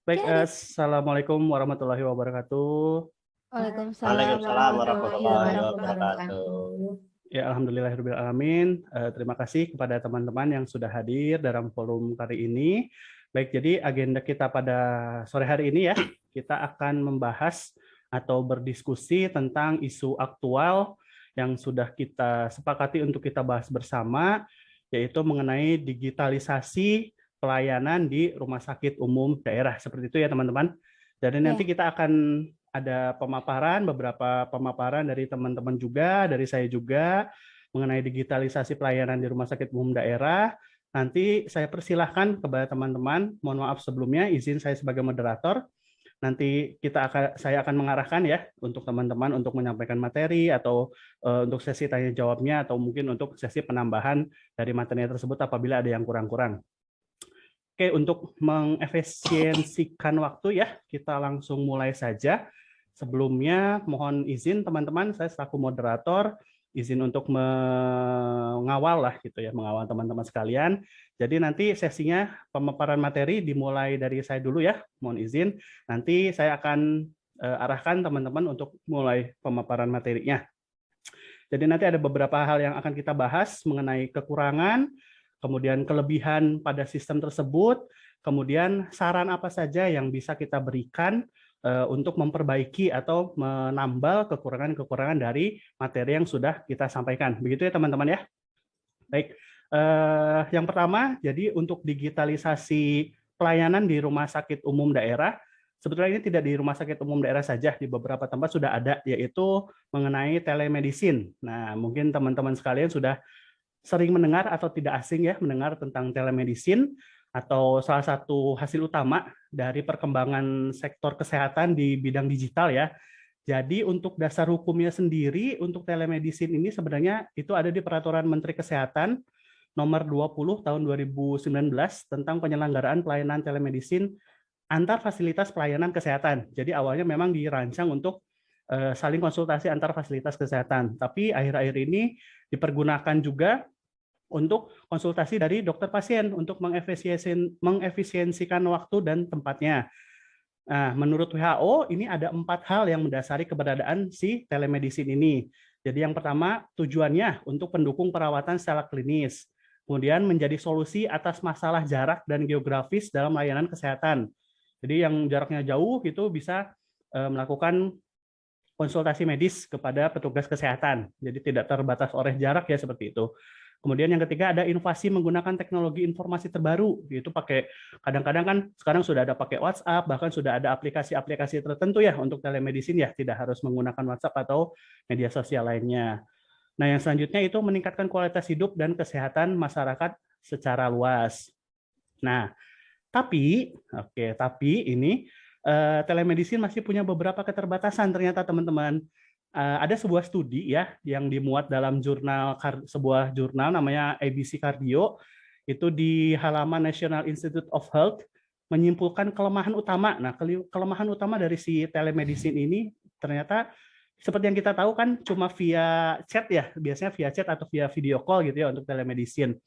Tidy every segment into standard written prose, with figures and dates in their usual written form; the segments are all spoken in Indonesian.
Baik, Oke, Assalamualaikum warahmatullahi wabarakatuh. Waalaikumsalam Waalaikumsalam warahmatullahi warahmatullahi wabarakatuh. wabarakatuh. Ya, alhamdulillahirobbilalamin. Terima kasih kepada teman-teman yang sudah hadir dalam forum kali ini. Baik, jadi agenda kita pada sore hari ini ya, kita akan membahas atau berdiskusi tentang isu aktual yang sudah kita sepakati untuk kita bahas bersama, yaitu mengenai digitalisasi pelayanan di rumah sakit umum daerah. Seperti itu ya, teman-teman. Jadi nanti Ya, kita akan ada pemaparan, beberapa pemaparan dari teman-teman juga, dari saya juga, mengenai digitalisasi pelayanan di rumah sakit umum daerah. Nanti saya persilahkan kepada teman-teman, mohon maaf sebelumnya, izin saya sebagai moderator, nanti saya akan mengarahkan ya untuk teman-teman untuk menyampaikan materi atau untuk sesi tanya jawabnya atau mungkin untuk sesi penambahan dari materi tersebut apabila ada yang kurang-kurang. Oke, untuk mengefisiensikan waktu ya, kita langsung mulai saja. Sebelumnya mohon izin teman-teman, saya selaku moderator izin untuk mengawal lah gitu ya, mengawal teman-teman sekalian. Jadi nanti sesinya pemaparan materi dimulai dari saya dulu ya, mohon izin. Nanti saya akan arahkan teman-teman untuk mulai pemaparan materinya. Jadi nanti ada beberapa hal yang akan kita bahas mengenai kekurangan, kemudian kelebihan pada sistem tersebut, kemudian saran apa saja yang bisa kita berikan untuk memperbaiki atau menambal kekurangan-kekurangan dari materi yang sudah kita sampaikan. Begitu ya teman-teman ya. Baik, yang pertama, jadi untuk digitalisasi pelayanan di rumah sakit umum daerah, sebetulnya ini tidak di rumah sakit umum daerah saja, di beberapa tempat sudah ada, yaitu mengenai telemedicine. Nah, mungkin teman-teman sekalian sudah sering mendengar atau tidak asing ya mendengar tentang telemedicine atau salah satu hasil utama dari perkembangan sektor kesehatan di bidang digital ya. Jadi untuk dasar hukumnya sendiri untuk telemedicine ini sebenarnya itu ada di Peraturan Menteri Kesehatan nomor 20 tahun 2019 tentang penyelenggaraan pelayanan telemedicine antar fasilitas pelayanan kesehatan. Jadi awalnya memang dirancang untuk saling konsultasi antar fasilitas kesehatan. Tapi akhir-akhir ini dipergunakan juga untuk konsultasi dari dokter pasien untuk mengefisiensikan waktu dan tempatnya. Nah, menurut WHO ini ada 4 hal yang mendasari keberadaan si telemedicine ini. Jadi yang pertama tujuannya untuk pendukung perawatan secara klinis. Kemudian menjadi solusi atas masalah jarak dan geografis dalam layanan kesehatan. Jadi yang jaraknya jauh itu bisa melakukan konsultasi medis kepada petugas kesehatan. Jadi tidak terbatas oleh jarak ya seperti itu. Kemudian yang ketiga ada inovasi menggunakan teknologi informasi terbaru, yaitu pakai kadang-kadang kan sekarang sudah ada pakai WhatsApp, bahkan sudah ada aplikasi-aplikasi tertentu ya untuk telemedicine ya, tidak harus menggunakan WhatsApp atau media sosial lainnya. Nah, yang selanjutnya itu meningkatkan kualitas hidup dan kesehatan masyarakat secara luas. Nah, tapi ini telemedicine masih punya beberapa keterbatasan ternyata teman-teman. Ada sebuah studi ya yang dimuat dalam sebuah jurnal namanya ABC Cardio itu di halaman National Institute of Health menyimpulkan kelemahan utama. Nah, kelemahan utama dari si telemedicine ini ternyata seperti yang kita tahu kan cuma via chat ya, biasanya via chat atau via video call gitu ya untuk telemedicine.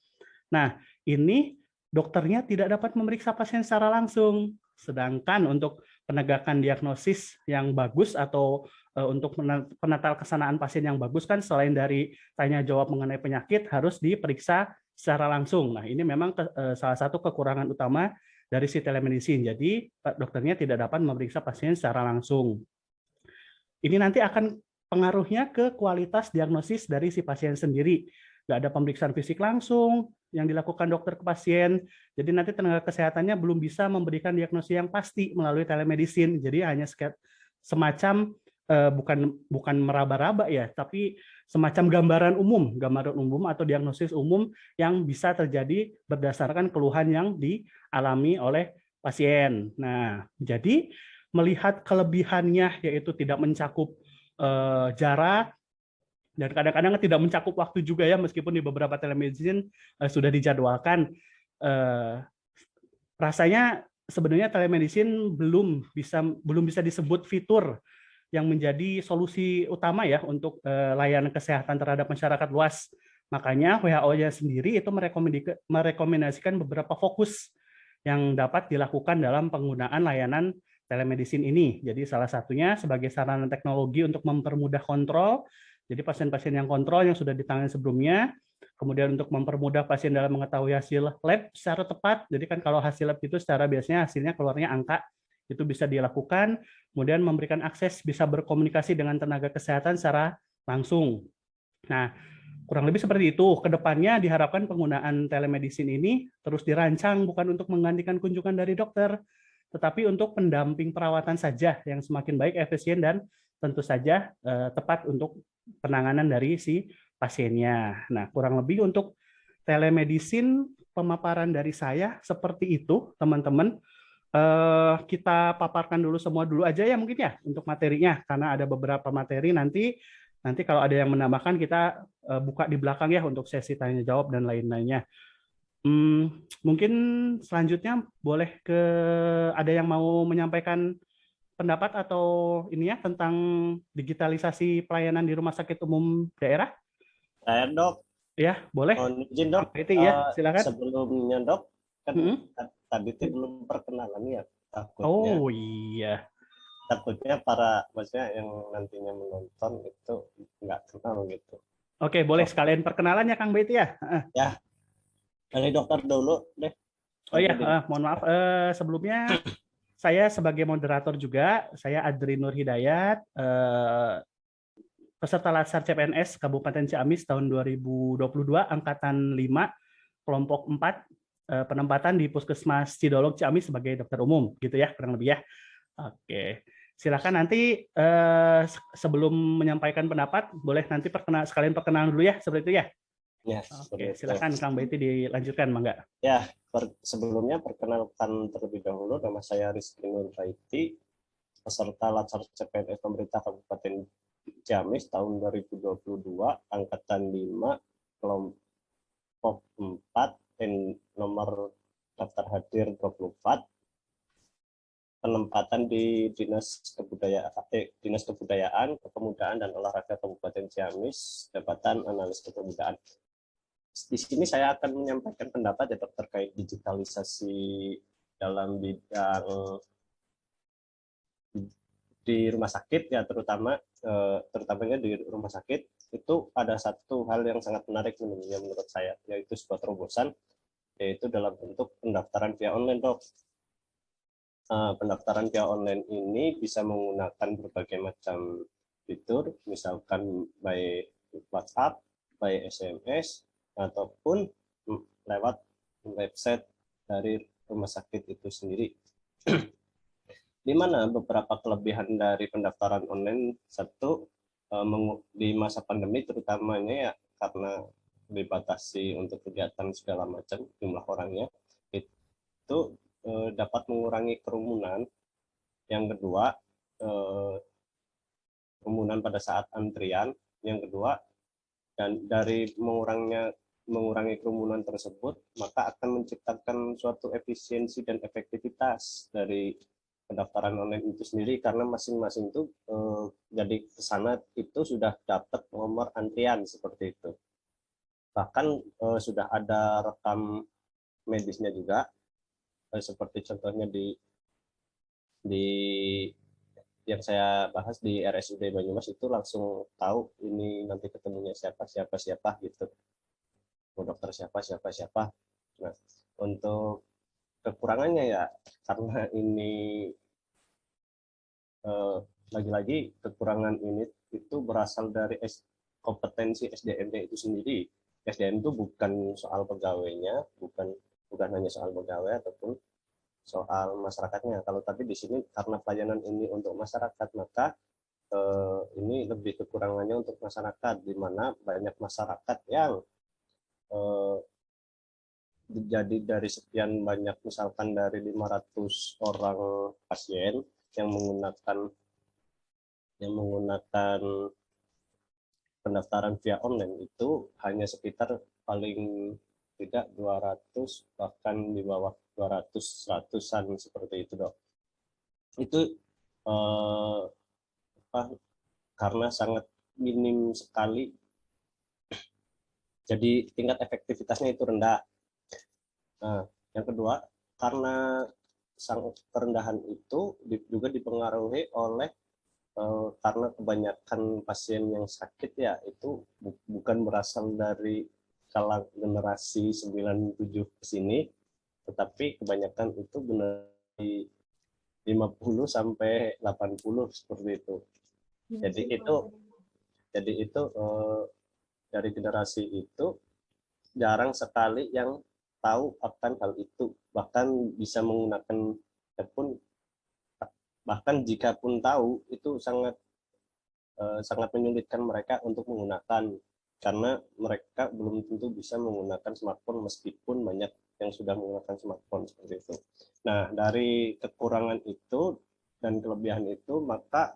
Nah, ini dokternya tidak dapat memeriksa pasien secara langsung. Sedangkan untuk penegakan diagnosis yang bagus atau untuk penatal kesanaan pasien yang bagus kan selain dari tanya jawab mengenai penyakit harus diperiksa secara langsung. Nah, ini memang salah satu kekurangan utama dari si telemedicine. Jadi, dokternya tidak dapat memeriksa pasien secara langsung. Ini nanti akan pengaruhnya ke kualitas diagnosis dari si pasien sendiri. Nggak ada pemeriksaan fisik langsung yang dilakukan dokter ke pasien. Jadi nanti tenaga kesehatannya belum bisa memberikan diagnosis yang pasti melalui telemedicine. Jadi hanya semacam bukan meraba-raba ya, tapi semacam gambaran umum atau diagnosis umum yang bisa terjadi berdasarkan keluhan yang dialami oleh pasien. Nah, jadi melihat kelebihannya yaitu tidak mencakup jarak dan kadang-kadang tidak mencakup waktu juga ya meskipun di beberapa telemedicine sudah dijadwalkan. Rasanya sebenarnya telemedicine belum bisa disebut fitur yang menjadi solusi utama ya untuk layanan kesehatan terhadap masyarakat luas. Makanya WHO-nya sendiri itu merekomendasikan beberapa fokus yang dapat dilakukan dalam penggunaan layanan telemedicine ini. Jadi salah satunya sebagai sarana teknologi untuk mempermudah kontrol. Jadi pasien-pasien yang kontrol yang sudah ditangani sebelumnya, kemudian untuk mempermudah pasien dalam mengetahui hasil lab secara tepat. Jadi kan kalau hasil lab itu secara biasanya hasilnya keluarnya angka, itu bisa dilakukan. Kemudian memberikan akses bisa berkomunikasi dengan tenaga kesehatan secara langsung. Nah, kurang lebih seperti itu. Kedepannya diharapkan penggunaan telemedicine ini terus dirancang bukan untuk menggantikan kunjungan dari dokter, tetapi untuk pendamping perawatan saja yang semakin baik, efisien, dan tentu saja tepat untuk penanganan dari si pasiennya. Nah, kurang lebih untuk telemedicine pemaparan dari saya seperti itu, teman-teman. Kita paparkan dulu semua dulu aja ya mungkin ya untuk materinya, karena ada beberapa materi nanti kalau ada yang menambahkan kita buka di belakang ya untuk sesi tanya jawab dan lain-lainnya. Mungkin selanjutnya boleh ada yang mau menyampaikan pendapat atau ini ya tentang digitalisasi pelayanan di rumah sakit umum daerah? Saya dok, Ya, boleh. mohon izin dok, Itu ya, silakan. sebelumnya dok, kan Hmm. tadi itu belum perkenalan ya, Oh iya. takutnya para maksudnya yang nantinya menonton itu nggak kenal gitu. Oke, boleh sekalian perkenalan ya Kang Beti ya. Ya, dari dokter dulu deh. Oh ya, mohon maaf. Sebelumnya saya sebagai moderator juga, saya Adri Nur Hidayat, peserta Latsar CPNS Kabupaten Ciamis tahun 2022, Angkatan 5, kelompok 4, penempatan di Puskesmas Cidolog Ciamis sebagai dokter umum, gitu ya, kurang lebih ya. Oke, silakan nanti sebelum menyampaikan pendapat, boleh nanti sekalian perkenalan dulu ya, seperti itu ya. Ya, Oke, silakan Kang Beti dilanjutkan, Mangga. Ya, sebelumnya perkenalkan terlebih dahulu, nama saya Rizky Nur Baiti, peserta Latsar CPNS pemerintah Kabupaten Ciamis tahun 2022, Angkatan 5, kelompok 4, nomor daftar hadir 24, penempatan di Dinas Kebudayaan, Kepemudaan dan Olahraga Kabupaten Ciamis, jabatan analis kepemudaan. Di sini saya akan menyampaikan pendapat ya terkait digitalisasi dalam bidang di rumah sakit ya, terutamanya di rumah sakit itu ada satu hal yang sangat menarik menurut saya, yaitu sebuah terobosan, yaitu dalam bentuk pendaftaran via online dok. Pendaftaran via online ini bisa menggunakan berbagai macam fitur, misalkan by WhatsApp, by SMS, ataupun lewat website dari rumah sakit itu sendiri. Di mana beberapa kelebihan dari pendaftaran online, satu, di masa pandemi terutamanya ya karena dibatasi untuk kegiatan segala macam jumlah orangnya, itu dapat mengurangi kerumunan. Yang kedua, kerumunan pada saat antrian. Yang kedua, dan dari mengurangi kerumunan tersebut, maka akan menciptakan suatu efisiensi dan efektivitas dari pendaftaran online itu sendiri, karena masing-masing itu jadi kesana itu sudah dapat nomor antrian seperti itu. Bahkan sudah ada rekam medisnya juga, seperti contohnya di yang saya bahas di RSUD Banyumas itu langsung tahu ini nanti ketemunya siapa gitu, dokter siapa. Nah, untuk kekurangannya ya karena ini lagi-lagi kekurangan ini itu berasal dari kompetensi SDM-nya itu sendiri. SDM itu bukan soal pegawainya, bukan hanya soal pegawai ataupun soal masyarakatnya. Kalau tadi di sini karena pelayanan ini untuk masyarakat, maka ini lebih kekurangannya untuk masyarakat, di mana banyak masyarakat yang jadi dari sekian banyak, misalkan dari 500 orang pasien yang menggunakan pendaftaran via online, itu hanya sekitar paling tidak 200, bahkan di bawah 200, 100-an seperti itu dok. Itu karena sangat minim sekali, jadi tingkat efektivitasnya itu rendah. Nah, yang kedua, karena sang kerendahan itu juga dipengaruhi oleh karena kebanyakan pasien yang sakit ya itu bukan berasal dari kalangan generasi 97 ke sini, tetapi kebanyakan itu benar di 50 sampai 80 seperti itu. Jadi itu dari generasi itu jarang sekali yang tahu akan hal itu, bahkan bisa menggunakan pun, bahkan jika pun tahu itu sangat menyulitkan mereka untuk menggunakan, karena mereka belum tentu bisa menggunakan smartphone meskipun banyak yang sudah menggunakan smartphone seperti itu. Nah, dari kekurangan itu dan kelebihan itu, maka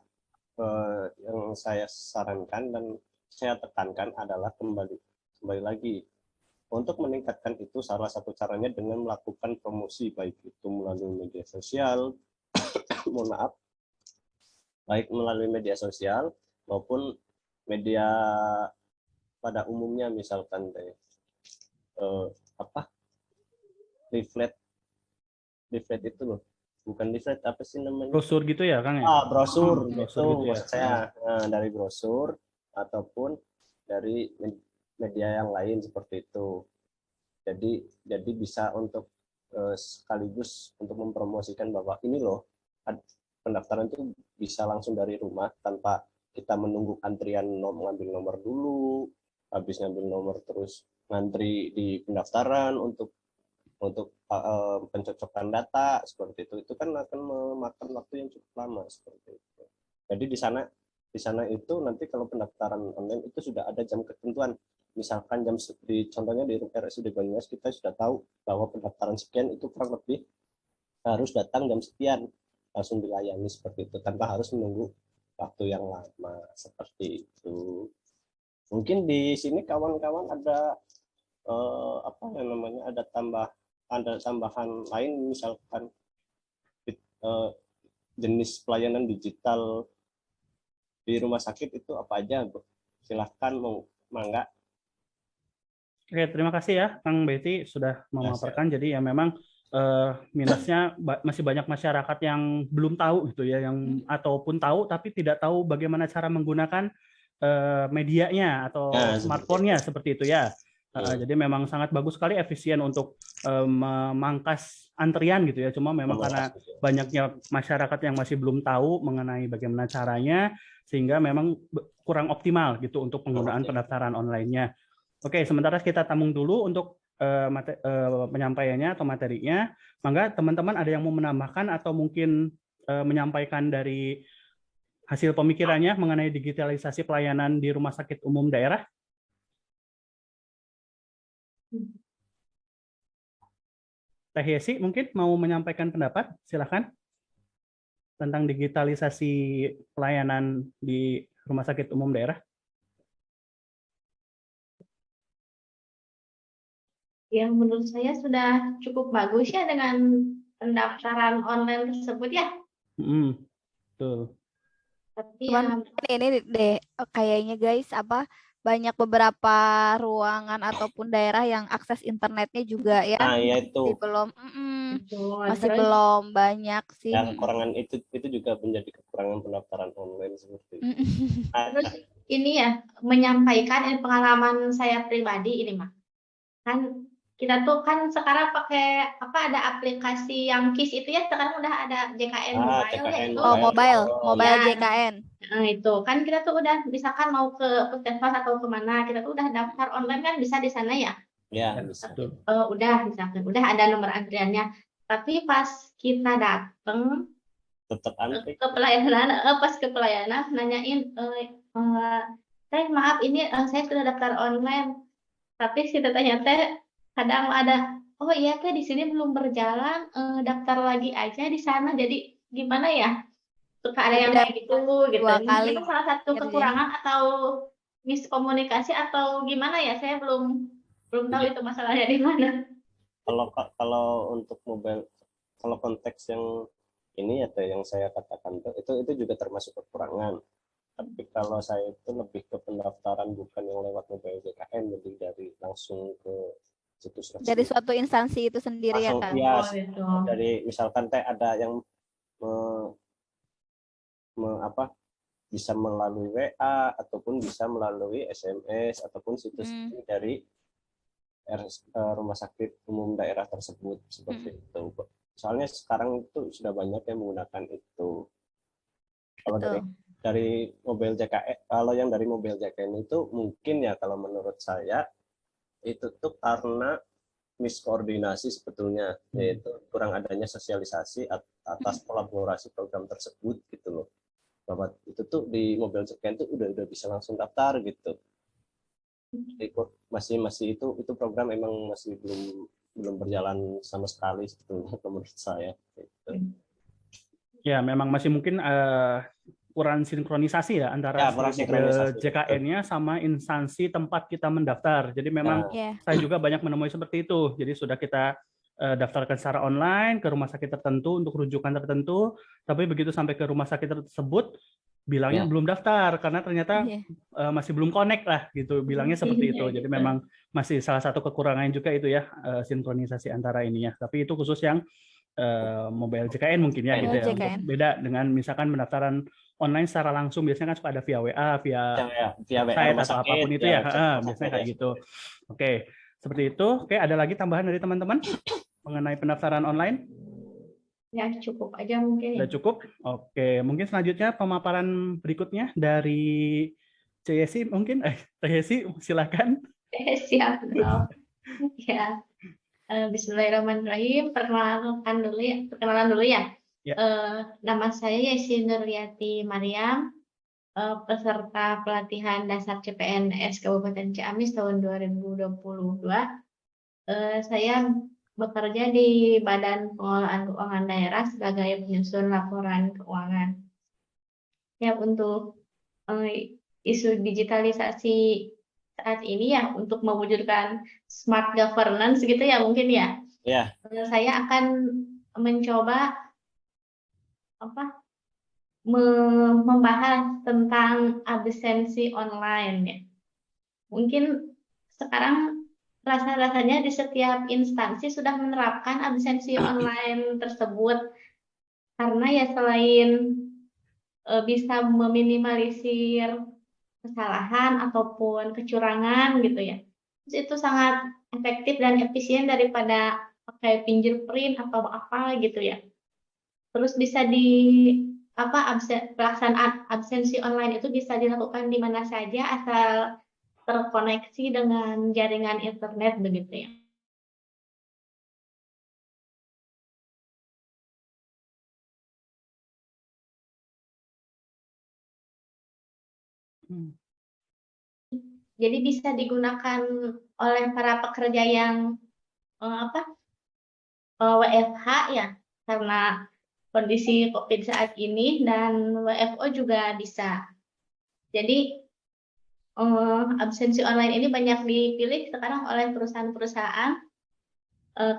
yang saya sarankan dan saya tekankan adalah kembali lagi untuk meningkatkan itu, salah satu caranya dengan melakukan promosi, baik itu melalui media sosial, mohon maaf, baik melalui media sosial maupun media pada umumnya, misalkan apa leaflet itu loh, bukan leaflet, apa sih namanya, Brosur gitu ya Kang ya? brosur Brosur gitu gitu ya. maksud saya. Dari brosur ataupun dari media yang lain seperti itu. Jadi bisa untuk sekaligus untuk mempromosikan bahwa ini loh, pendaftaran itu bisa langsung dari rumah tanpa kita menunggu antrian ngambil nomor dulu, habis ngambil nomor terus ngantri di pendaftaran untuk pencocokan data seperti itu kan akan memakan waktu yang cukup lama seperti itu. Jadi di sana itu nanti kalau pendaftaran online itu sudah ada jam ketentuan. Misalkan contohnya di RSUD Banyumas kita sudah tahu bahwa pendaftaran sekian itu kurang lebih harus datang jam sekian, langsung dilayani seperti itu tanpa harus menunggu waktu yang lama seperti itu. Mungkin di sini kawan-kawan ada apa yang namanya, ada tambahan lain, misalkan jenis pelayanan digital di rumah sakit itu apa aja, Bu? Silahkan, mangga. Oke, terima kasih ya Kang Betty sudah memaparkan. Jadi ya memang minusnya masih banyak masyarakat yang belum tahu gitu ya, yang ataupun tahu tapi tidak tahu bagaimana cara menggunakan medianya atau smartphone-nya seperti itu ya. Jadi memang sangat bagus sekali, efisien untuk memangkas antrian gitu ya. Cuma memang karena banyaknya masyarakat yang masih belum tahu mengenai bagaimana caranya, sehingga memang kurang optimal gitu untuk penggunaan pendaftaran online-nya. Oke, sementara kita tampung dulu untuk penyampaiannya atau materinya. Mangga teman-teman ada yang mau menambahkan atau mungkin menyampaikan dari hasil pemikirannya mengenai digitalisasi pelayanan di rumah sakit umum daerah? Teh Yesi mungkin mau menyampaikan pendapat, silakan, tentang digitalisasi pelayanan di rumah sakit umum daerah. Yang menurut saya sudah cukup bagus ya dengan pendaftaran online tersebut ya. Betul. Tapi Cuman ini deh kayaknya guys, banyak beberapa ruangan ataupun daerah yang akses internetnya juga ya Itu masih belum banyak sih. Ya, kekurangan itu juga menjadi kekurangan pendaftaran online seperti itu. Terus ini ya, menyampaikan pengalaman saya pribadi ini mah. Kan kita tuh kan sekarang pakai ada aplikasi yang KIS itu ya, sekarang udah ada JKN Mobile JKN ya itu. Mobile Ya, JKN. Nah, itu kan kita tuh udah misalkan mau ke puskesmas atau kemana, kita tuh udah daftar online kan bisa di sana ya. Ya, bisa. Udah misalkan udah ada nomor antriannya. Tapi pas kita dateng Tetap antri. ke pelayanan, pas ke pelayanan nanyain, teh maaf ini saya sudah daftar online. Tapi si tetehnya teh kadang ada, oh iya teh di sini belum berjalan, daftar lagi aja di sana. Jadi gimana ya? Suka ada yang kayak gitu. Dua kali Itu salah satu kekurangan atau miskomunikasi atau gimana ya? Saya belum tahu itu masalahnya di mana. Kalau untuk mobile, kalau konteks yang ini ya yang saya katakan itu juga termasuk kekurangan. Tapi kalau saya itu lebih ke pendaftaran bukan yang lewat mobile JKN, jadi dari langsung ke situs Dari resmi. suatu instansi itu sendiri ya, Langsung Kak? ya, Oh, gitu. dari misalkan teh ada yang apa bisa melalui WA ataupun bisa melalui SMS ataupun situs dari rumah sakit umum daerah tersebut seperti itu. Soalnya sekarang itu sudah banyak yang menggunakan itu. Kalau dari mobil JKN, kalau yang dari mobil JKN itu mungkin ya kalau menurut saya itu tuh karena miskoordinasi sebetulnya, yaitu kurang adanya sosialisasi atas kolaborasi program tersebut gitu loh. Bahwa itu tuh di mobil JKN tuh udah bisa langsung daftar gitu. Masih itu program emang masih belum berjalan sama sekali sebetulnya menurut saya gitu. Ya, memang masih mungkin kurang sinkronisasi ya antara Ya, si kurang mobil sinkronisasi, JKN-nya sama instansi tempat kita mendaftar. Jadi memang saya juga banyak menemui seperti itu. Jadi sudah kita daftarkan secara online ke rumah sakit tertentu untuk rujukan tertentu, tapi begitu sampai ke rumah sakit tersebut bilangnya belum daftar karena ternyata masih belum connect lah gitu, bilangnya seperti itu. Jadi memang masih salah satu kekurangan juga itu ya, sinkronisasi antara ininya. Tapi itu khusus yang mobile JKN mungkin ya gitu ya. Untuk beda dengan misalkan pendaftaran online secara langsung, biasanya kan suka ada via WA, via website atau apapun itu ya, biasanya kayak gitu. Oke, seperti itu. Oke, ada lagi tambahan dari teman-teman mengenai pendaftaran online? Ya, cukup aja mungkin. Sudah cukup? Oke, mungkin selanjutnya pemaparan berikutnya dari Yesi mungkin. Yesi, silakan. Siap, Bro. Ya. Bismillahirrahmanirrahim. Perkenalan dulu ya. Nama saya Yesi Nurliati Mariam, peserta pelatihan dasar CPNS Kabupaten Ciamis tahun 2022. Saya bekerja di Badan Pengelolaan Keuangan Daerah sebagai penyusun laporan keuangan. Ya, untuk isu digitalisasi saat ini ya, untuk mewujudkan smart governance gitu ya mungkin ya. Saya akan mencoba membahas tentang absensi online ya. Mungkin sekarang rasanya di setiap instansi sudah menerapkan absensi online tersebut, karena ya selain bisa meminimalisir kesalahan ataupun kecurangan gitu ya, itu sangat efektif dan efisien daripada pakai fingerprint atau apa gitu ya. Terus bisa pelaksanaan absensi online itu bisa dilakukan di mana saja asal terkoneksi dengan jaringan internet begitu ya. Jadi bisa digunakan oleh para pekerja yang WFH ya, karena kondisi COVID saat ini, dan WFO juga bisa. Jadi absensi online ini banyak dipilih sekarang oleh perusahaan-perusahaan.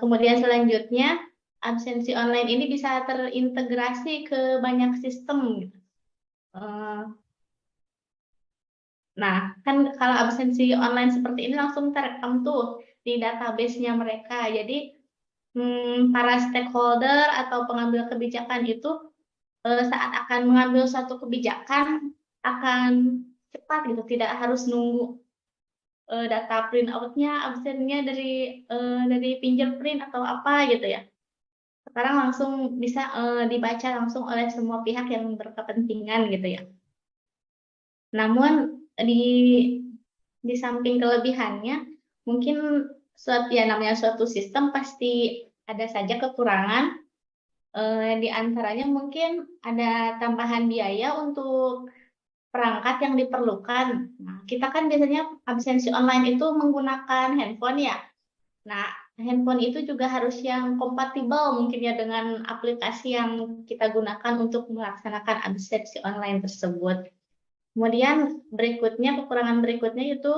Kemudian selanjutnya absensi online ini bisa terintegrasi ke banyak sistem. Nah, kan kalau absensi online seperti ini langsung terekam tuh di database-nya mereka. Jadi para stakeholder atau pengambil kebijakan itu saat akan mengambil suatu kebijakan akan cepat gitu, tidak harus nunggu data print out-nya, absennya dari fingerprint atau apa gitu ya. Sekarang langsung bisa dibaca langsung oleh semua pihak yang berkepentingan gitu ya. Namun di samping kelebihannya, mungkin namanya suatu sistem pasti ada saja kekurangan. Di antaranya mungkin ada tambahan biaya untuk perangkat yang diperlukan. Nah, kita kan biasanya absensi online itu menggunakan handphone ya. Nah, handphone itu juga harus yang kompatibel mungkin ya dengan aplikasi yang kita gunakan untuk melaksanakan absensi online tersebut. Kemudian kekurangan berikutnya itu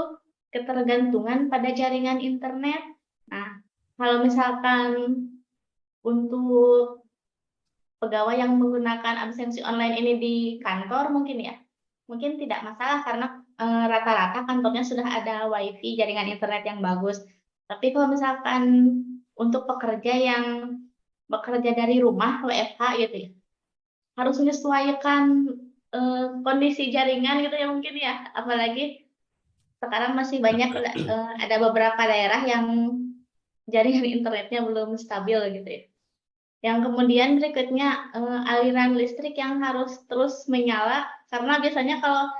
ketergantungan pada jaringan internet. Nah, kalau misalkan untuk pegawai yang menggunakan absensi online ini di kantor mungkin tidak masalah karena rata-rata kantornya sudah ada WiFi, jaringan internet yang bagus. Tapi kalau misalkan untuk pekerja yang bekerja dari rumah WFH gitu ya, harus menyesuaikan kondisi jaringan gitu ya mungkin ya, apalagi sekarang masih banyak ada beberapa daerah yang jaringan internetnya belum stabil gitu ya. Yang kemudian berikutnya aliran listrik yang harus terus menyala, karena biasanya kalau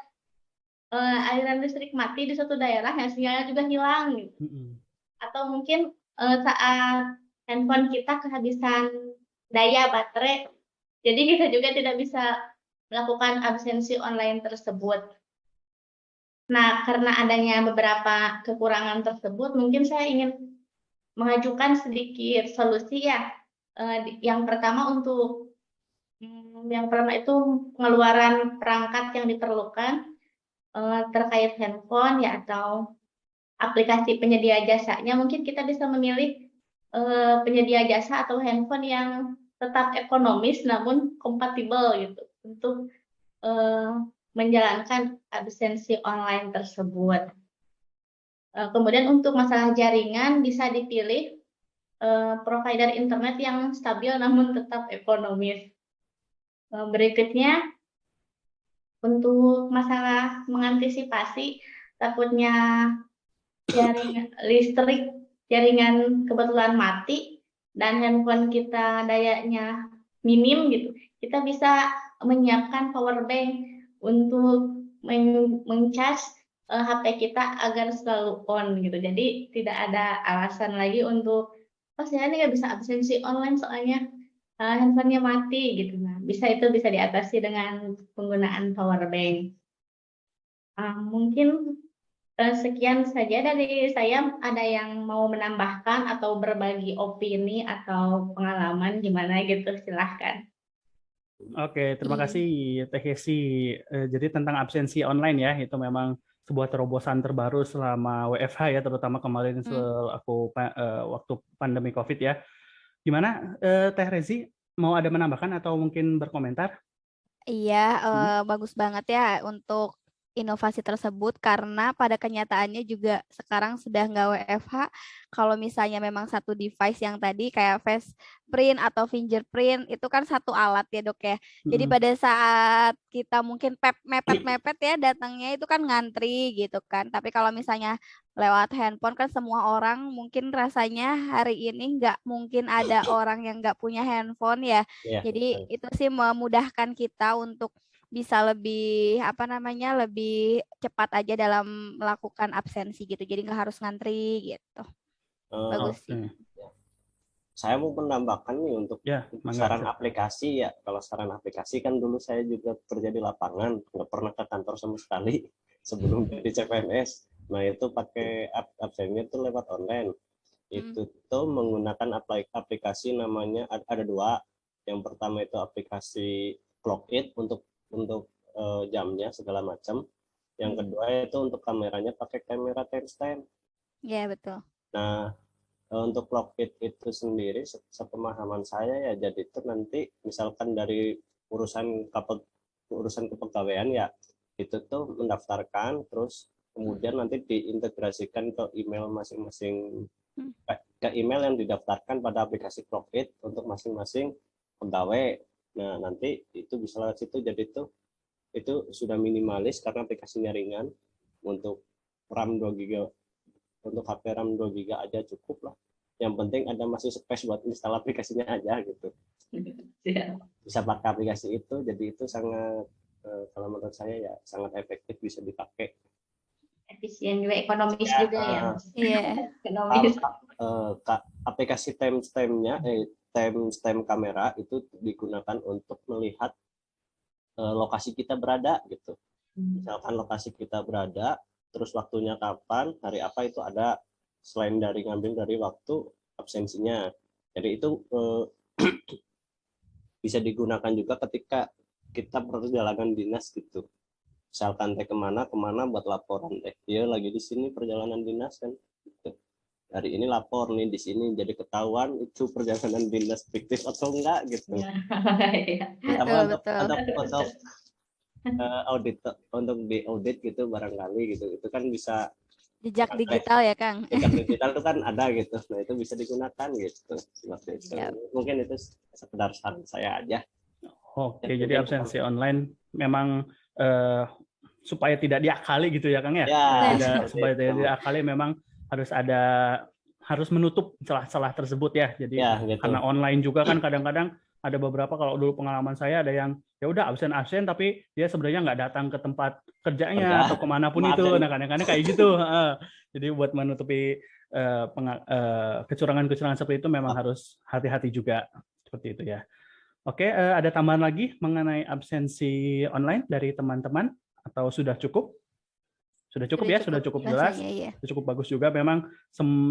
aliran listrik mati di suatu daerah ya sinyalnya juga hilang gitu. Atau mungkin saat handphone kita kehabisan daya baterai, jadi kita juga tidak bisa melakukan absensi online tersebut. Nah, karena adanya beberapa kekurangan tersebut, mungkin saya ingin mengajukan sedikit solusi ya. Yang pertama itu pengeluaran perangkat yang diperlukan terkait handphone ya, atau aplikasi penyedia jasanya. Mungkin kita bisa memilih penyedia jasa atau handphone yang tetap ekonomis namun kompatibel gitu untuk menjalankan absensi online tersebut. Kemudian untuk masalah jaringan bisa dipilih provider internet yang stabil namun tetap ekonomis. Berikutnya untuk masalah mengantisipasi takutnya jaringan kebetulan mati dan handphone kita dayanya minim gitu, kita bisa menyiapkan power bank untuk mencas HP kita agar selalu on gitu. Jadi tidak ada alasan lagi untuk saya ini nggak bisa absensi online soalnya handphonenya mati gitu. Nah, bisa diatasi dengan penggunaan power bank. Mungkin sekian saja dari saya. Ada yang mau menambahkan atau berbagi opini atau pengalaman gimana gitu, silahkan. Oke, terima kasih Teh Hesi. Jadi tentang absensi online ya, itu memang sebuah terobosan terbaru selama WFH ya, terutama kemarin waktu pandemi COVID ya. Gimana Teh Rezi, mau ada menambahkan atau mungkin berkomentar? Iya, bagus banget ya untuk inovasi tersebut, karena pada kenyataannya juga sekarang sudah nggak WFH. Kalau misalnya memang satu device yang tadi kayak face print atau fingerprint itu kan satu alat ya dok ya. Jadi pada saat kita mungkin mepet-mepet ya datangnya itu kan ngantri gitu kan. Tapi kalau misalnya lewat handphone kan semua orang, mungkin rasanya hari ini nggak mungkin ada orang yang nggak punya handphone ya. Jadi itu sih memudahkan kita untuk bisa lebih lebih cepat aja dalam melakukan absensi gitu. Jadi nggak harus ngantri gitu. Bagus sih. Saya mau menambahkan nih untuk saran aplikasi ya. Kalau saran aplikasi kan dulu saya juga kerja di lapangan, nggak pernah ke kantor sama sekali sebelum jadi CPNS. Nah itu pakai absennya tuh lewat online. Itu tuh menggunakan aplikasi namanya ada dua. Yang pertama itu aplikasi Clockit untuk jamnya segala macam. Yang kedua itu untuk kameranya pakai kamera timestamp. Iya betul. Nah untuk Clockit itu sendiri sepemahaman saya ya, jadi itu nanti misalkan dari urusan kepegawaian ya, itu tuh mendaftarkan terus kemudian nanti diintegrasikan ke email masing-masing, ke email yang didaftarkan pada aplikasi Clockit untuk masing-masing pegawai. Nah nanti itu bisa lewat situ, jadi itu sudah minimalis karena aplikasinya ringan. Untuk RAM 2 GB, untuk HP RAM 2 GB aja cukup lah. Yang penting ada masih space buat install aplikasinya aja gitu. Bisa pakai aplikasi itu, jadi itu sangat kalau menurut saya ya sangat efektif, bisa dipakai. Efisien juga, ekonomis juga ya. Iya. Ekonomis. Aplikasi timestamp kamera itu digunakan untuk melihat lokasi kita berada gitu. Misalkan lokasi kita berada, terus waktunya kapan, hari apa, itu ada selain dari ngambil dari waktu absensinya. Jadi itu bisa digunakan juga ketika kita perjalanan dinas gitu. Misalkan kemana buat laporan dia lagi di sini perjalanan dinas kan. Gitu. Hari ini lapor nih di sini, jadi ketahuan itu perjalanan dinas fiktif atau enggak gitu. Untuk audit gitu barangkali gitu, itu kan bisa Jejak Oke. digital ya, Kang. Jejak digital itu kan ada gitu. Nah, itu bisa digunakan gitu. Seperti itu. Siap. Mungkin itu sekedar saran saya aja. Oke, Ya, jadi mungkin absensi online memang supaya tidak diakali gitu ya, Kang ya. ya Tidak seperti supaya tidak itu. diakali memang harus menutup celah-celah tersebut ya. Jadi Ya, gitu. karena online juga kan kadang-kadang ada beberapa, kalau dulu pengalaman saya ada yang ya udah absen tapi dia sebenarnya nggak datang ke tempat kerjanya atau kemanapun Maaf, itu. ya. Nah kadang-kadang kayak gitu. Jadi buat menutupi kecurangan-kecurangan seperti itu memang harus hati-hati juga seperti itu ya. Oke, ada tambahan lagi mengenai absensi online dari teman-teman atau sudah cukup? Sudah cukup ya, sudah cukup jelas, rasanya, ya. sudah cukup bagus juga. Memang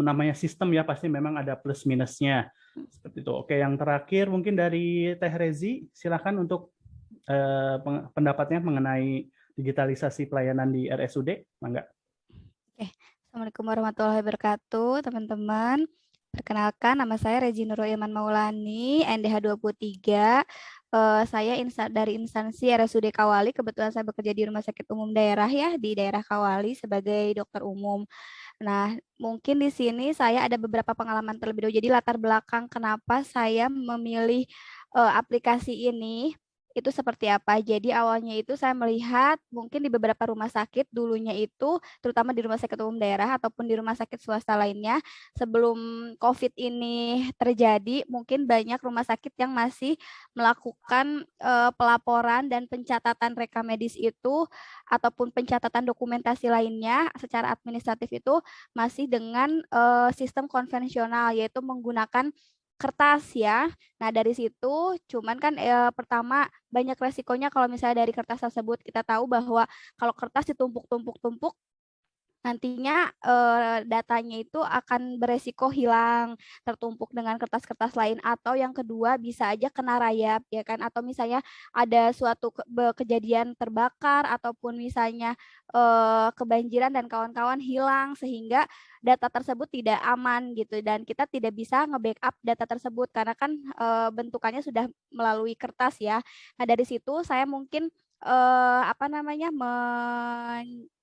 namanya sistem ya, pasti memang ada plus minusnya. Seperti itu. Oke, yang terakhir mungkin dari Teh Rezi, silakan untuk pendapatnya mengenai digitalisasi pelayanan di RSUD, Mangga. Oke, Assalamualaikum warahmatullahi wabarakatuh, teman-teman. Perkenalkan, nama saya Rezi Nurul Ilman Maulani, NDH 23. Saya dari instansi RSUD Kawali. Kebetulan saya bekerja di Rumah Sakit Umum Daerah ya, di daerah Kawali sebagai dokter umum. Nah, mungkin di sini saya ada beberapa pengalaman terlebih dahulu. Jadi latar belakang kenapa saya memilih aplikasi ini itu seperti apa. Jadi awalnya itu saya melihat mungkin di beberapa rumah sakit dulunya itu, terutama di rumah sakit umum daerah ataupun di rumah sakit swasta lainnya, sebelum COVID ini terjadi, mungkin banyak rumah sakit yang masih melakukan pelaporan dan pencatatan rekam medis itu ataupun pencatatan dokumentasi lainnya secara administratif itu masih dengan sistem konvensional, yaitu menggunakan kertas ya. Nah, dari situ cuman kan pertama banyak resikonya kalau misalnya dari kertas tersebut kita tahu bahwa kalau kertas ditumpuk-tumpuk-tumpuk nantinya datanya itu akan beresiko hilang, tertumpuk dengan kertas-kertas lain, atau yang kedua bisa aja kena rayap ya kan, atau misalnya ada suatu kejadian terbakar ataupun misalnya kebanjiran dan kawan-kawan hilang sehingga data tersebut tidak aman gitu, dan kita tidak bisa nge-backup data tersebut karena kan bentukannya sudah melalui kertas ya. Nah, dari situ saya mungkin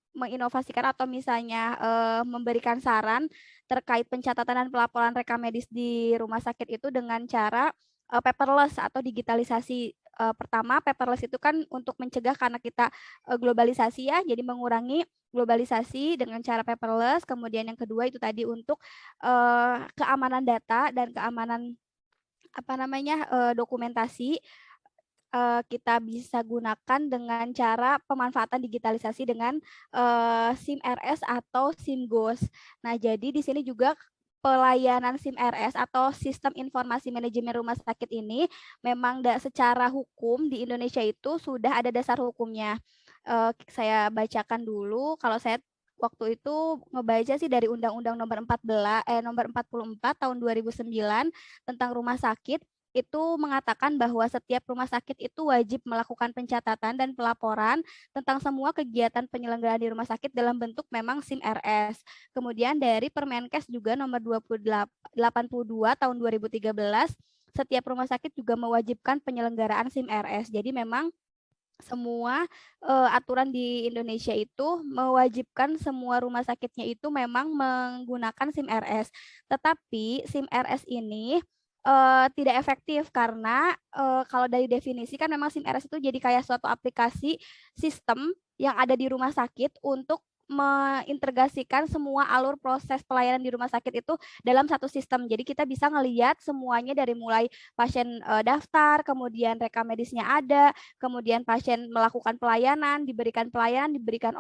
menginovasikan atau misalnya memberikan saran terkait pencatatan dan pelaporan rekam medis di rumah sakit itu dengan cara paperless atau digitalisasi. Pertama, paperless itu kan untuk mencegah karena kita globalisasi ya, jadi mengurangi globalisasi dengan cara paperless. Kemudian yang kedua itu tadi untuk keamanan data dan keamanan dokumentasi. Kita bisa gunakan dengan cara pemanfaatan digitalisasi dengan SIM RS atau SIM Ghost. Nah, jadi di sini juga pelayanan SIM RS atau Sistem Informasi Manajemen Rumah Sakit ini memang secara hukum di Indonesia itu sudah ada dasar hukumnya. Saya bacakan dulu. Kalau saya waktu itu ngebaca sih dari Undang-Undang nomor 44 tahun 2009 tentang rumah sakit, itu mengatakan bahwa setiap rumah sakit itu wajib melakukan pencatatan dan pelaporan tentang semua kegiatan penyelenggaraan di rumah sakit dalam bentuk memang SIM RS. Kemudian dari Permenkes juga nomor 82 tahun 2013, setiap rumah sakit juga mewajibkan penyelenggaraan SIM RS. Jadi memang semua aturan di Indonesia itu mewajibkan semua rumah sakitnya itu memang menggunakan SIM RS. Tetapi SIM RS ini tidak efektif karena kalau dari definisi kan memang SIM RS itu jadi kayak suatu aplikasi sistem yang ada di rumah sakit untuk mengintegrasikan semua alur proses pelayanan di rumah sakit itu dalam satu sistem. Jadi kita bisa ngelihat semuanya dari mulai pasien daftar, kemudian rekam medisnya ada, kemudian pasien melakukan pelayanan, diberikan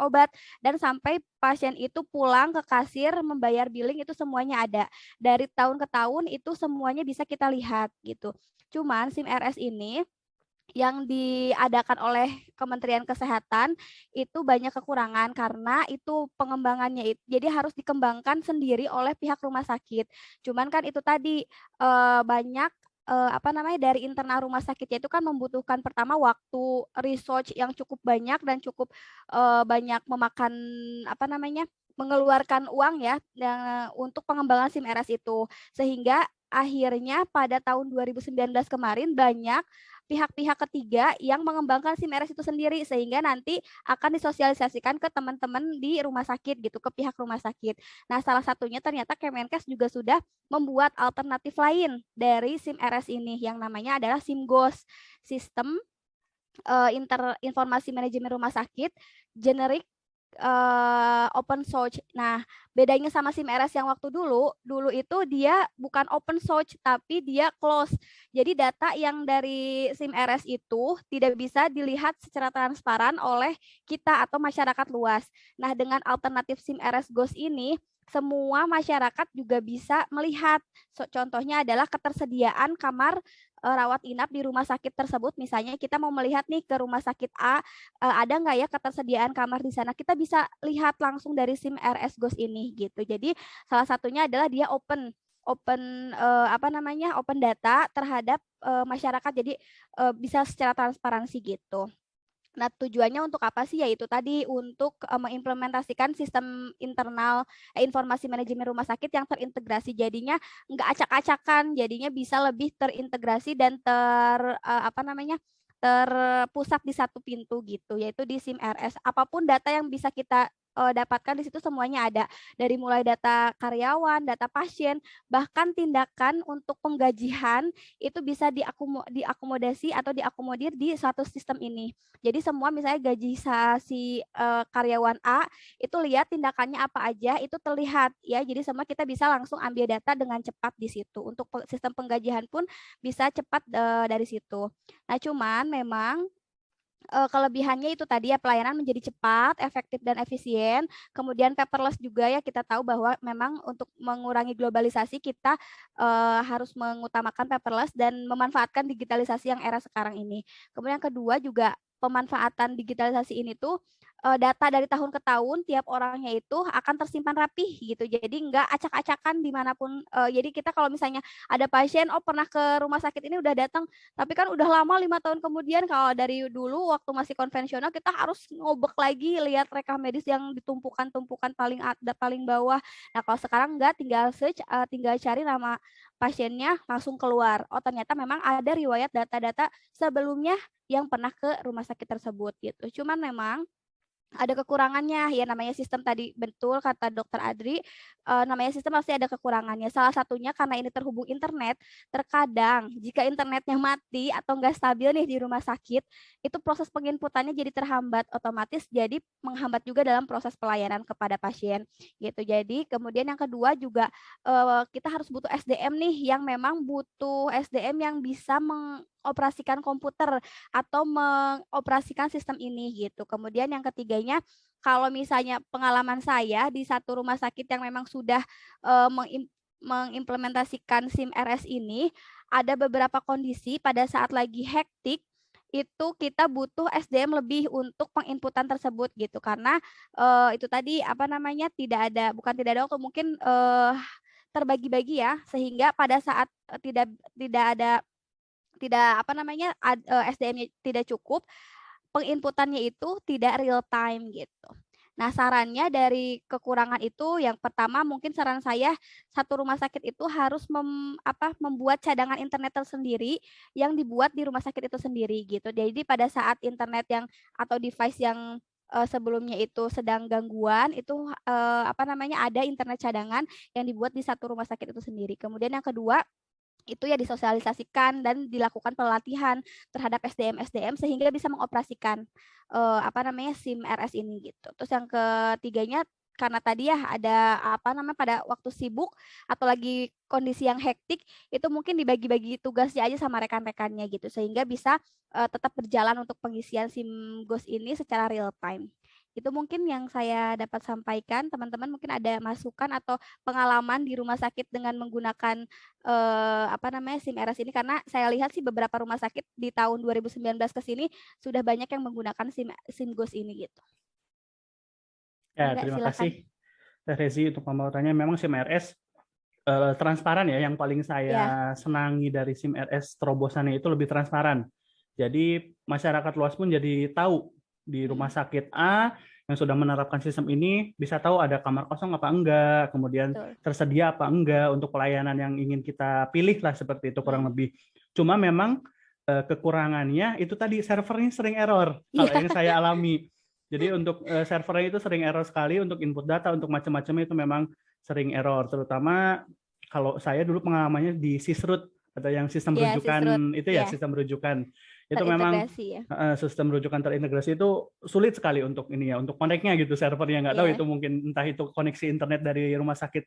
obat, dan sampai pasien itu pulang ke kasir membayar billing itu semuanya ada. Dari tahun ke tahun itu semuanya bisa kita lihat gitu. Cuman SIM RS ini yang diadakan oleh Kementerian Kesehatan itu banyak kekurangan karena itu pengembangannya jadi harus dikembangkan sendiri oleh pihak rumah sakit. Cuman kan itu tadi banyak dari internal rumah sakitnya itu kan membutuhkan pertama waktu research yang cukup banyak dan cukup banyak memakan mengeluarkan uang ya untuk pengembangan SIM RS itu, sehingga akhirnya pada tahun 2019 kemarin banyak pihak-pihak ketiga yang mengembangkan SIM RS itu sendiri, sehingga nanti akan disosialisasikan ke teman-teman di rumah sakit gitu, ke pihak rumah sakit. Nah, salah satunya ternyata Kemenkes juga sudah membuat alternatif lain dari SIM RS ini yang namanya adalah SIMGOS, Sistem Informasi Manajemen Rumah Sakit Generik open source. Nah, bedanya sama SIM RS yang waktu dulu itu dia bukan open source tapi dia close. Jadi data yang dari SIM RS itu tidak bisa dilihat secara transparan oleh kita atau masyarakat luas. Nah, dengan alternatif SIM RS Ghost ini semua masyarakat juga bisa melihat. Contohnya adalah ketersediaan kamar rawat inap di rumah sakit tersebut. Misalnya kita mau melihat nih ke rumah sakit A, ada nggak ya ketersediaan kamar di sana, kita bisa lihat langsung dari SIM RS Ghost ini gitu. Jadi salah satunya adalah dia open open data terhadap masyarakat, jadi bisa secara transparansi gitu. Nah, tujuannya untuk apa sih? Yaitu tadi untuk mengimplementasikan sistem internal informasi manajemen rumah sakit yang terintegrasi. Jadinya nggak acak-acakan, jadinya bisa lebih terintegrasi dan terpusat di satu pintu gitu, yaitu di SIM RS. Apapun data yang bisa kita dapatkan di situ semuanya ada, dari mulai data karyawan, data pasien, bahkan tindakan untuk penggajian itu bisa diakomodasi atau diakomodir di suatu sistem ini. Jadi semua misalnya gaji si karyawan A itu lihat tindakannya apa aja itu terlihat ya. Jadi semua kita bisa langsung ambil data dengan cepat di situ. Untuk sistem penggajian pun bisa cepat dari situ. Nah, cuman memang kelebihannya itu tadi ya, pelayanan menjadi cepat, efektif dan efisien. Kemudian paperless juga ya, kita tahu bahwa memang untuk mengurangi globalisasi kita harus mengutamakan paperless dan memanfaatkan digitalisasi yang era sekarang ini. Kemudian kedua juga pemanfaatan digitalisasi ini tuh data dari tahun ke tahun tiap orangnya itu akan tersimpan rapih gitu. Jadi nggak acak-acakan dimanapun. Jadi kita kalau misalnya ada pasien, oh pernah ke rumah sakit ini udah datang, tapi kan udah lama 5 tahun kemudian. Kalau dari dulu waktu masih konvensional kita harus ngobek lagi lihat rekam medis yang ditumpukan-tumpukan paling bawah. Nah, kalau sekarang enggak, tinggal search, tinggal cari nama pasiennya langsung keluar. Oh, ternyata memang ada riwayat data-data sebelumnya yang pernah ke rumah sakit tersebut gitu. Cuman memang ada kekurangannya ya, namanya sistem tadi betul kata Dokter Adri, namanya sistem pasti ada kekurangannya. Salah satunya karena ini terhubung internet, terkadang jika internetnya mati atau enggak stabil nih di rumah sakit, itu proses penginputannya jadi terhambat, otomatis jadi menghambat juga dalam proses pelayanan kepada pasien gitu. Jadi kemudian yang kedua juga kita harus butuh SDM nih, yang memang butuh SDM yang bisa mengoperasikan komputer atau mengoperasikan sistem ini gitu. Kemudian yang ketiganya, kalau misalnya pengalaman saya di satu rumah sakit yang memang sudah mengimplementasikan SIM RS ini, ada beberapa kondisi pada saat lagi hektik itu kita butuh SDM lebih untuk penginputan tersebut gitu, karena itu tadi bukan tidak ada waktu, mungkin terbagi-bagi ya, sehingga pada saat SDM-nya tidak cukup, penginputannya itu tidak real time gitu. Nah, sarannya dari kekurangan itu, yang pertama mungkin saran saya, satu rumah sakit itu harus membuat cadangan internet tersendiri yang dibuat di rumah sakit itu sendiri gitu. Jadi pada saat internet atau device yang sebelumnya itu sedang gangguan, itu ada internet cadangan yang dibuat di satu rumah sakit itu sendiri. Kemudian yang kedua, itu ya disosialisasikan dan dilakukan pelatihan terhadap SDM sehingga bisa mengoperasikan SIM RS ini gitu. Terus yang ketiganya, karena tadi ya ada pada waktu sibuk atau lagi kondisi yang hektik, itu mungkin dibagi-bagi tugasnya aja sama rekan-rekannya gitu, sehingga bisa tetap berjalan untuk pengisian SIM Ghost ini secara real time. Itu mungkin yang saya dapat sampaikan. Teman-teman mungkin ada masukan atau pengalaman di rumah sakit dengan menggunakan SIM RS ini, karena saya lihat sih beberapa rumah sakit di tahun 2019 ke sini sudah banyak yang menggunakan SIM Ghost ini gitu. Ya, terima kasih Teh Rezi untuk pembawaannya. Memang SIM RS transparan ya, yang paling saya senangi dari SIM RS terobosannya itu lebih transparan. Jadi masyarakat luas pun jadi tahu di rumah sakit A yang sudah menerapkan sistem ini bisa tahu ada kamar kosong apa enggak, kemudian Betul. tersedia apa enggak untuk pelayanan yang ingin kita pilih lah seperti itu kurang lebih. Cuma memang kekurangannya itu tadi servernya sering error kalau yang saya alami. Jadi untuk servernya itu sering error sekali untuk input data untuk macam-macamnya itu memang sering error, terutama kalau saya dulu pengalamannya di Sysroot atau yang sistem Iya, rujukan Sysroot. itu ya, Iya. sistem rujukan. Itu memang Terintegrasi ya. sistem rujukan terintegrasi itu sulit sekali untuk ini ya, untuk connect-nya gitu servernya. Nggak tahu Iya. itu mungkin entah itu koneksi internet dari rumah sakit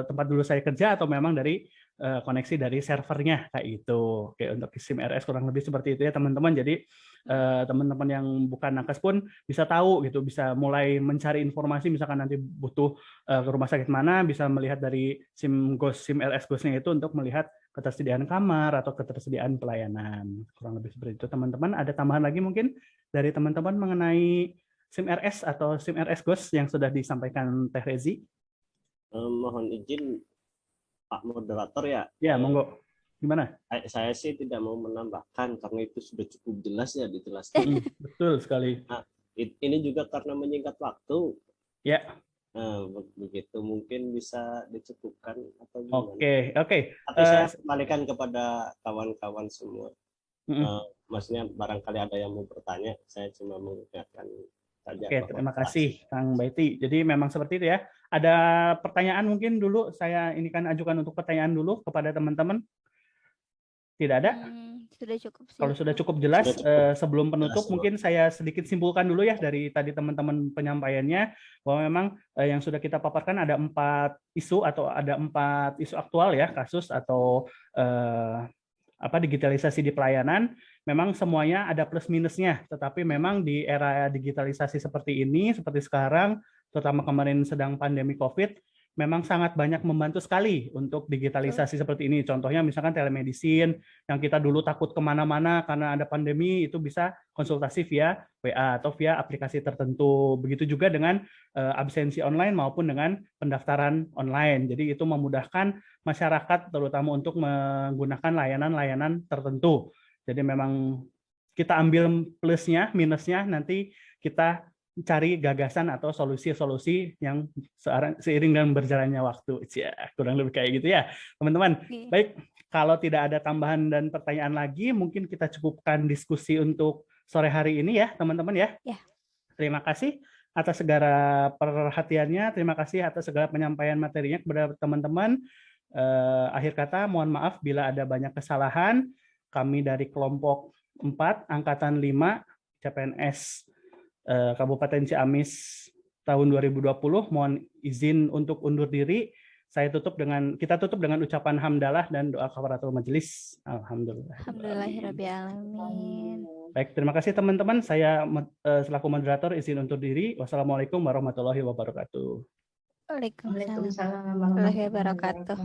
tempat dulu saya kerja atau memang dari koneksi dari servernya kayak itu. Oke, untuk SIM RS kurang lebih seperti itu ya teman-teman. Jadi teman-teman yang bukan nakes pun bisa tahu gitu, bisa mulai mencari informasi misalkan nanti butuh ke rumah sakit mana, bisa melihat dari SIM RS GOS-nya itu untuk melihat ketersediaan kamar atau ketersediaan pelayanan. Kurang lebih seperti itu teman-teman. Ada tambahan lagi mungkin dari teman-teman mengenai SIM RS atau SIM RS GOS yang sudah disampaikan Teh Rezi? Mohon izin Pak Moderator ya. Ya, monggo. Gimana? Saya sih tidak mau menambahkan karena itu sudah cukup jelas ya dijelaskan. Betul sekali. Nah, ini juga karena menyingkat waktu. Ya. Nah, begitu mungkin bisa dicukupkan atau gimana? Oke. Tapi saya kembalikan kepada kawan-kawan semua. Maksudnya barangkali ada yang mau bertanya, saya cuma mengingatkan saja. Oke, terima kasih Kang Baiti. Jadi memang seperti itu ya. Ada pertanyaan mungkin dulu saya ini kan ajukan untuk pertanyaan dulu kepada teman-teman. Tidak ada? Sudah cukup sih. Kalau sudah cukup jelas, sebelum penutup mungkin saya sedikit simpulkan dulu ya dari tadi teman-teman penyampaiannya bahwa memang yang sudah kita paparkan ada 4 isu atau ada 4 isu aktual ya, kasus atau digitalisasi di pelayanan. Memang semuanya ada plus minusnya, tetapi memang di era digitalisasi seperti ini, seperti sekarang, terutama kemarin sedang pandemi COVID, memang sangat banyak membantu sekali untuk digitalisasi seperti ini. Contohnya misalkan telemedicine, yang kita dulu takut kemana-mana karena ada pandemi, itu bisa konsultasi via WA atau via aplikasi tertentu. Begitu juga dengan absensi online maupun dengan pendaftaran online. Jadi itu memudahkan masyarakat terutama untuk menggunakan layanan-layanan tertentu. Jadi memang kita ambil plusnya, minusnya, nanti kita cari gagasan atau solusi-solusi yang seiring dengan berjalannya waktu. Ya, kurang lebih kayak gitu ya, teman-teman. Baik, kalau tidak ada tambahan dan pertanyaan lagi, mungkin kita cukupkan diskusi untuk sore hari ini ya, teman-teman ya. Terima kasih atas segala perhatiannya, terima kasih atas segala penyampaian materinya kepada teman-teman. Akhir kata, mohon maaf bila ada banyak kesalahan. Kami dari kelompok 4, Angkatan 5, CPNS Kabupaten Ciamis tahun 2020 mohon izin untuk undur diri. Kita tutup dengan ucapan hamdalah dan doa kafaratul majelis. Alhamdulillah. Alhamdulillahirrabbilalamin. Baik, terima kasih teman-teman. Saya selaku moderator izin undur diri. Wassalamualaikum warahmatullahi wabarakatuh. Waalaikumsalam warahmatullahi wabarakatuh.